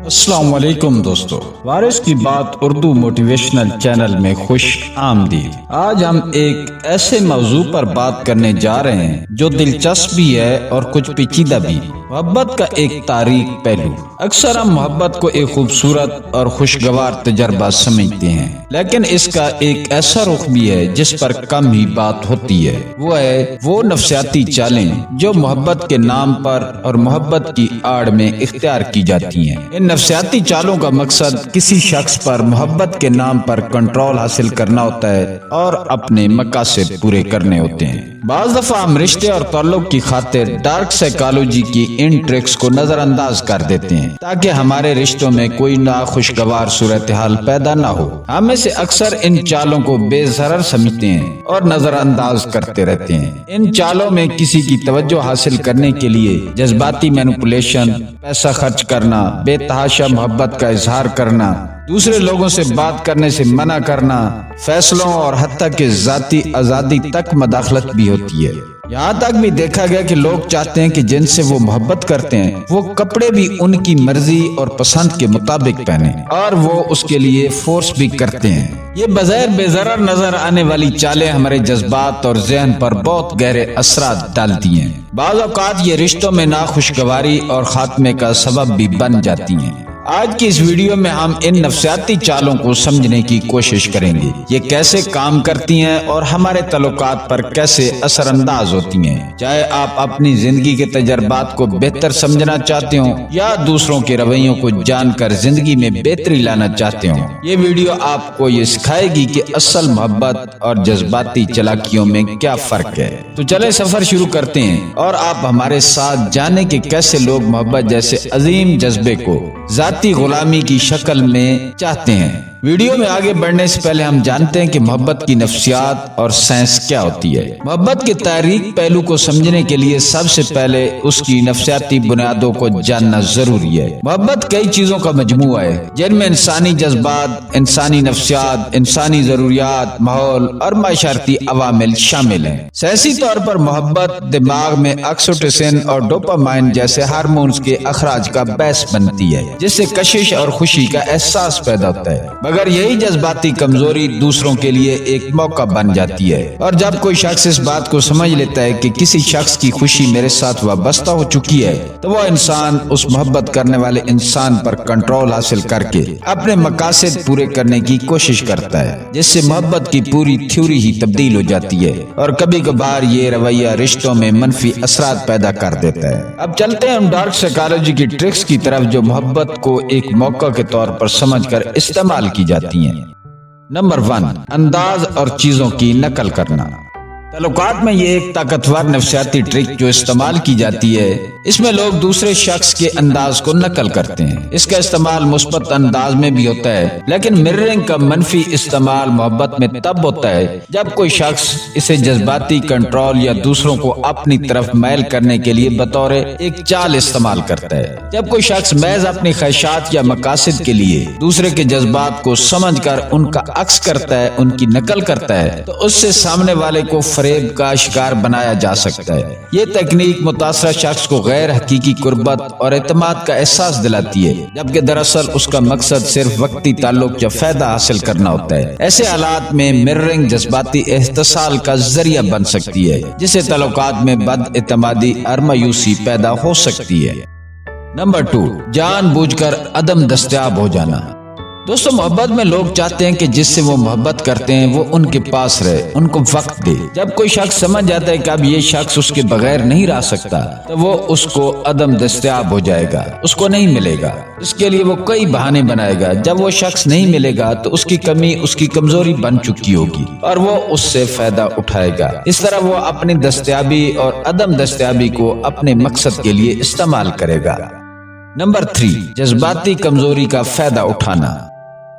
السلام علیکم دوستو، وارث کی بات اردو موٹیویشنل چینل میں خوش آمدید۔ آج ہم ایک ایسے موضوع پر بات کرنے جا رہے ہیں جو دلچسپ بھی ہے اور کچھ پیچیدہ بھی۔ محبت کا ایک تاریک پہلو۔ اکثر ہم محبت کو ایک خوبصورت اور خوشگوار تجربہ سمجھتے ہیں، لیکن اس کا ایک ایسا رخ بھی ہے جس پر کم ہی بات ہوتی ہے۔ وہ نفسیاتی چالیں جو محبت کے نام پر اور محبت کی آڑ میں اختیار کی جاتی ہیں۔ ان نفسیاتی چالوں کا مقصد کسی شخص پر محبت کے نام پر کنٹرول حاصل کرنا ہوتا ہے اور اپنے مقاصد پورے کرنے ہوتے ہیں۔ بعض دفعہ ہم رشتے اور تعلق کی خاطر ڈارک سائیکالوجی کی ان ٹرکس کو نظر انداز کر دیتے ہیں تاکہ ہمارے رشتوں میں کوئی ناخوشگوار صورتحال پیدا نہ ہو۔ ہم میں سے اکثر ان چالوں کو بے ضرر سمجھتے ہیں اور نظر انداز کرتے رہتے ہیں۔ ان چالوں میں کسی کی توجہ حاصل کرنے کے لیے جذباتی مینپولیشن، پیسہ خرچ کرنا، بے تحاشا محبت کا اظہار کرنا، دوسرے لوگوں سے بات کرنے سے منع کرنا، فیصلوں اور حتیٰ کہ ذاتی آزادی تک مداخلت بھی ہوتی ہے۔ یہاں تک بھی دیکھا گیا کہ لوگ چاہتے ہیں کہ جن سے وہ محبت کرتے ہیں وہ کپڑے بھی ان کی مرضی اور پسند کے مطابق پہنیں، اور وہ اس کے لیے فورس بھی کرتے ہیں۔ یہ بظاہر بے ضرر نظر آنے والی چالیں ہمارے جذبات اور ذہن پر بہت گہرے اثرات ڈالتی ہیں۔ بعض اوقات یہ رشتوں میں ناخوشگواری اور خاتمے کا سبب بھی بن جاتی ہیں۔ آج کی اس ویڈیو میں ہم ان نفسیاتی چالوں کو سمجھنے کی کوشش کریں گے، یہ کیسے کام کرتی ہیں اور ہمارے تعلقات پر کیسے اثر انداز ہوتی ہیں۔ چاہے آپ اپنی زندگی کے تجربات کو بہتر سمجھنا چاہتے ہوں یا دوسروں کے رویوں کو جان کر زندگی میں بہتری لانا چاہتے ہوں، یہ ویڈیو آپ کو یہ سکھائے گی کہ اصل محبت اور جذباتی چالاکیوں میں کیا فرق ہے۔ تو چلیں سفر شروع کرتے ہیں اور آپ ہمارے ساتھ جانیں کہ کیسے لوگ محبت جیسے عظیم جذبے کو ذاتی غلامی کی شکل میں چاہتے ہیں۔ ویڈیو میں آگے بڑھنے سے پہلے ہم جانتے ہیں کہ محبت کی نفسیات اور سائنس کیا ہوتی ہے۔ محبت کے تاریک پہلو کو سمجھنے کے لیے سب سے پہلے اس کی نفسیاتی بنیادوں کو جاننا ضروری ہے۔ محبت کئی چیزوں کا مجموعہ ہے جن میں انسانی جذبات، انسانی نفسیات، انسانی ضروریات، ماحول اور معاشرتی عوامل شامل ہیں۔ سائنسی طور پر محبت دماغ میں آکسیٹوسن اور ڈوپامائن جیسے ہارمونز کے اخراج کا باعث بنتی ہے، جس سے کشش اور خوشی کا احساس پیدا ہوتا ہے۔ مگر یہی جذباتی کمزوری دوسروں کے لیے ایک موقع بن جاتی ہے، اور جب کوئی شخص اس بات کو سمجھ لیتا ہے کہ کسی شخص کی خوشی میرے ساتھ وابستہ ہو چکی ہے تو وہ انسان اس محبت کرنے والے انسان پر کنٹرول حاصل کر کے اپنے مقاصد پورے کرنے کی کوشش کرتا ہے، جس سے محبت کی پوری تھیوری ہی تبدیل ہو جاتی ہے، اور کبھی کبھار یہ رویہ رشتوں میں منفی اثرات پیدا کر دیتا ہے۔ اب چلتے ہیں ہم ڈارک سائیکالوجی کی ٹرکس کی طرف جو محبت کو ایک موقع کے طور پر سمجھ کر استعمال کی جاتی ہیں۔ نمبر 1، انداز اور چیزوں کی نقل کرنا۔ تعلقات میں یہ ایک طاقتور نفسیاتی ٹرک جو استعمال کی جاتی ہے، اس میں لوگ دوسرے شخص کے انداز کو نقل کرتے ہیں۔ اس کا استعمال مثبت انداز میں بھی ہوتا ہے، لیکن مررنگ کا منفی استعمال محبت میں تب ہوتا ہے جب کوئی شخص اسے جذباتی کنٹرول یا دوسروں کو اپنی طرف میل کرنے کے لیے بطور ایک چال استعمال کرتا ہے۔ جب کوئی شخص محض اپنی خواہشات یا مقاصد کے لیے دوسرے کے جذبات کو سمجھ کر ان کا عکس کرتا ہے، ان کی نقل کرتا ہے، تو اس سے سامنے والے کو فریب کا شکار بنایا جا سکتا ہے۔ یہ تکنیک متاثرہ شخص کو غیر حقیقی قربت اور اعتماد کا احساس دلاتی ہے، جبکہ دراصل اس کا مقصد صرف وقتی تعلق یا فائدہ حاصل کرنا ہوتا ہے۔ ایسے حالات میں مررنگ جذباتی اتصال کا ذریعہ بن سکتی ہے، جس سے تعلقات میں بد اعتمادی اور مایوسی پیدا ہو سکتی ہے۔ نمبر 2، جان بوجھ کر عدم دستیاب ہو جانا۔ دوستو، محبت میں لوگ چاہتے ہیں کہ جس سے وہ محبت کرتے ہیں وہ ان کے پاس رہے، ان کو وقت دے۔ جب کوئی شخص سمجھ جاتا ہے کہ اب یہ شخص اس کے بغیر نہیں رہ سکتا تو وہ اس کو عدم دستیاب ہو جائے گا، اس کو نہیں ملے گا۔ اس کے لیے وہ کئی بہانے بنائے گا۔ جب وہ شخص نہیں ملے گا تو اس کی کمی اس کی کمزوری بن چکی ہوگی اور وہ اس سے فائدہ اٹھائے گا۔ اس طرح وہ اپنی دستیابی اور عدم دستیابی کو اپنے مقصد کے لیے استعمال کرے گا۔ نمبر 3، جذباتی کمزوری کا فائدہ اٹھانا۔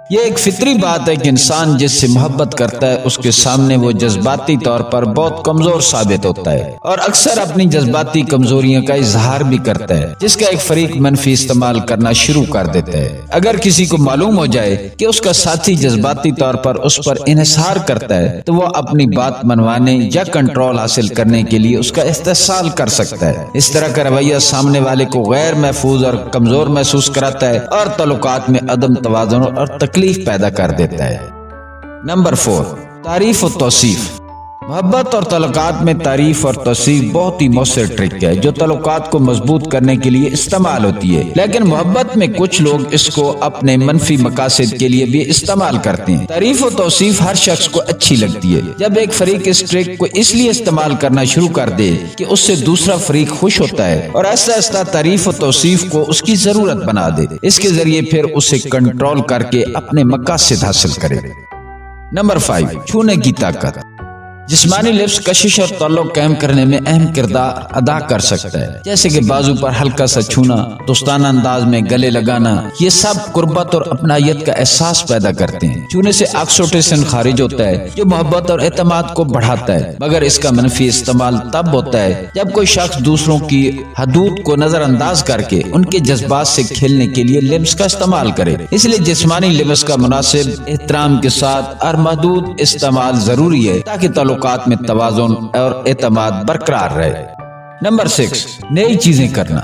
یہ ایک فطری بات ہے کہ انسان جس سے محبت کرتا ہے اس کے سامنے وہ جذباتی طور پر بہت کمزور ثابت ہوتا ہے اور اکثر اپنی جذباتی کمزوریوں کا اظہار بھی کرتا ہے، جس کا ایک فریق منفی استعمال کرنا شروع کر دیتا ہے۔ اگر کسی کو معلوم ہو جائے کہ اس کا ساتھی جذباتی طور پر اس پر انحصار کرتا ہے تو وہ اپنی بات منوانے یا کنٹرول حاصل کرنے کے لیے اس کا استحصال کر سکتا ہے۔ اس طرح کا رویہ سامنے والے کو غیر محفوظ اور کمزور محسوس کراتا ہے اور تعلقات میں عدم توازن اور تکلیف پیدا کر دیتا ہے۔ نمبر 4، تعریف و توصیف۔ محبت اور تعلقات میں تعریف اور توصیف بہت ہی مؤثر ٹرک ہے جو تعلقات کو مضبوط کرنے کے لیے استعمال ہوتی ہے، لیکن محبت میں کچھ لوگ اس کو اپنے منفی مقاصد کے لیے بھی استعمال کرتے ہیں۔ تعریف و توصیف ہر شخص کو اچھی لگتی ہے۔ جب ایک فریق اس ٹرک کو اس لیے استعمال کرنا شروع کر دے کہ اس سے دوسرا فریق خوش ہوتا ہے اور آہستہ آہستہ تعریف و توصیف کو اس کی ضرورت بنا دے، اس کے ذریعے پھر اسے کنٹرول کر کے اپنے مقاصد حاصل کرے۔ نمبر 5، چھونے کی طاقت۔ جسمانی لفظ کشش اور تعلق قائم کرنے میں اہم کردار ادا کر سکتا ہے، جیسے کہ بازو پر ہلکا سا چھونا، دوستانہ انداز میں گلے لگانا، یہ سب قربت اور اپنائیت کا احساس پیدا کرتے ہیں۔ چھونے سے آکسیٹوسن خارج ہوتا ہے جو محبت اور اعتماد کو بڑھاتا ہے، مگر اس کا منفی استعمال تب ہوتا ہے جب کوئی شخص دوسروں کی حدود کو نظر انداز کر کے ان کے جذبات سے کھیلنے کے لیے لفظ کا استعمال کرے۔ اس لیے جسمانی لفظ کا مناسب احترام کے ساتھ اور محدود استعمال ضروری ہے تاکہ تعلقات میں توازن اور اعتماد برقرار رہے۔ نمبر 6، نئی چیزیں کرنا۔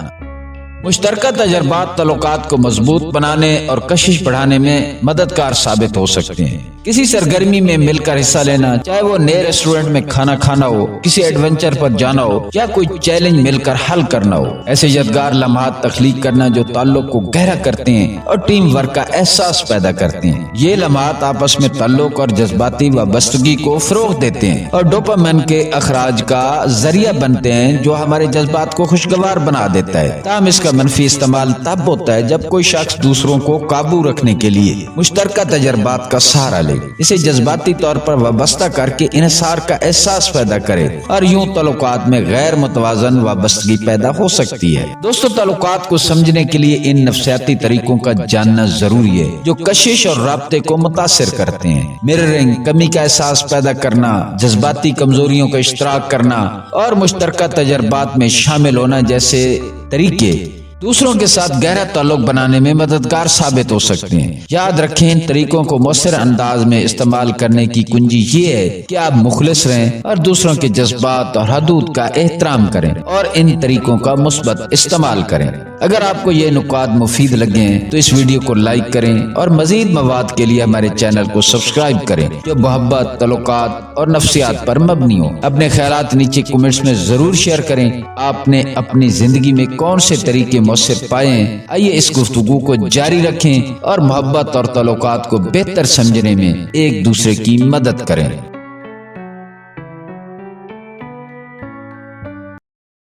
مشترکہ تجربات تعلقات کو مضبوط بنانے اور کشش بڑھانے میں مددگار ثابت ہو سکتے ہیں۔ کسی سرگرمی میں مل کر حصہ لینا، چاہے وہ نئے ریسٹورنٹ میں کھانا کھانا ہو، کسی ایڈونچر پر جانا ہو یا کوئی چیلنج مل کر حل کرنا ہو، ایسے یادگار لمحات تخلیق کرنا جو تعلق کو گہرا کرتے ہیں اور ٹیم ورک کا احساس پیدا کرتے ہیں۔ یہ لمحات آپس میں تعلق اور جذباتی وابستگی کو فروغ دیتے ہیں اور ڈوپامین کے اخراج کا ذریعہ بنتے ہیں جو ہمارے جذبات کو خوشگوار بنا دیتا ہے۔ تاہم اس کا منفی استعمال تب ہوتا ہے جب کوئی شخص دوسروں کو قابو رکھنے کے لیے مشترکہ تجربات کا سہارا لے، اسے جذباتی طور پر وابستہ کر کے انحصار کا احساس پیدا کرے اور یوں تعلقات میں غیر متوازن وابستگی پیدا ہو سکتی ہے۔ دوستو، تعلقات کو سمجھنے کے لیے ان نفسیاتی طریقوں کا جاننا ضروری ہے جو کشش اور رابطے کو متاثر کرتے ہیں۔ مررنگ، کمی کا احساس پیدا کرنا، جذباتی کمزوریوں کا اشتراک کرنا اور مشترکہ تجربات میں شامل ہونا جیسے طریقے دوسروں کے ساتھ گہرا تعلق بنانے میں مددگار ثابت ہو سکتے ہیں۔ یاد رکھیں، ان طریقوں کو مؤثر انداز میں استعمال کرنے کی کنجی یہ ہے کہ آپ مخلص رہیں اور دوسروں کے جذبات اور حدود کا احترام کریں اور ان طریقوں کا مثبت استعمال کریں۔ اگر آپ کو یہ نکات مفید لگیں تو اس ویڈیو کو لائک کریں اور مزید مواد کے لیے ہمارے چینل کو سبسکرائب کریں جو محبت، تعلقات اور نفسیات پر مبنی ہو۔ اپنے خیالات نیچے کمنٹس میں ضرور شیئر کریں۔ آپ نے اپنی زندگی میں کون سے طریقے مؤثر پائے ہیں؟ آئیے اس گفتگو کو جاری رکھیں اور محبت اور تعلقات کو بہتر سمجھنے میں ایک دوسرے کی مدد کریں۔